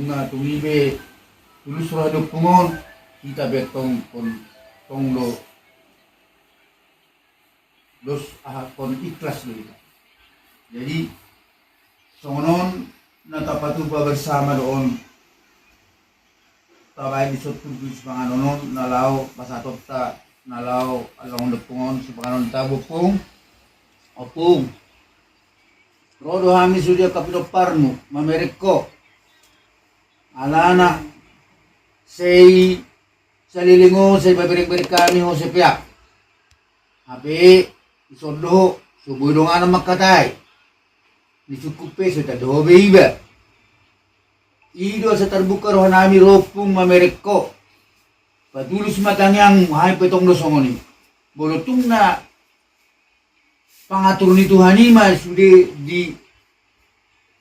nga tumibe tulus roh pungon kita betong tong lo dos kon ikhlas dulu. Jadi songonon natapatuba bersama doon tabay di sotudu panganonon nalaw pasatot ta nalaw along depungon si panganon tabo pung opung rodo hami sudia kapido parmu mamereko alana say salilingo say babirik-birik kami ho sa piyak habi isondo subuh dong anak makatay disukupe sa tadobe iba ido sa terbuka roh nami ropung mamereko patulus matangyang hay petong dosongoni bolotung na pangatur ni Tuhan ima sudah di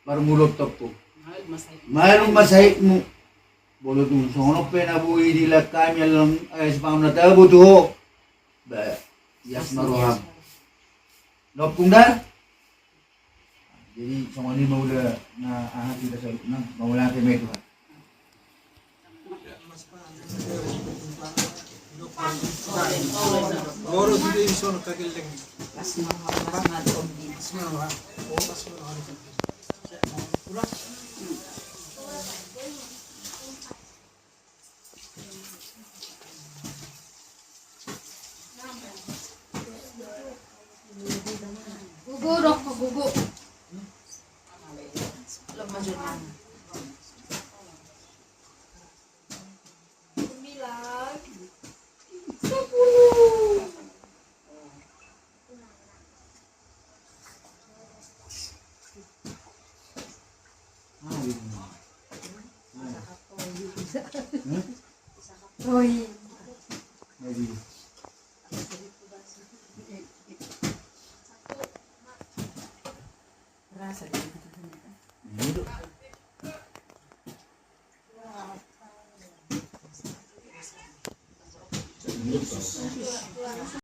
parmulot topo mayroong masahit mo bolotung songono pena bui di lakami alang sepangam na tabo tuho ba yas maroham nopung dah jadi songoni mau udah na ahad kita sa mau lang kay Tuhan Goro di sono kagiling. Gugu dok, gugu. Lemah Roy. Rasa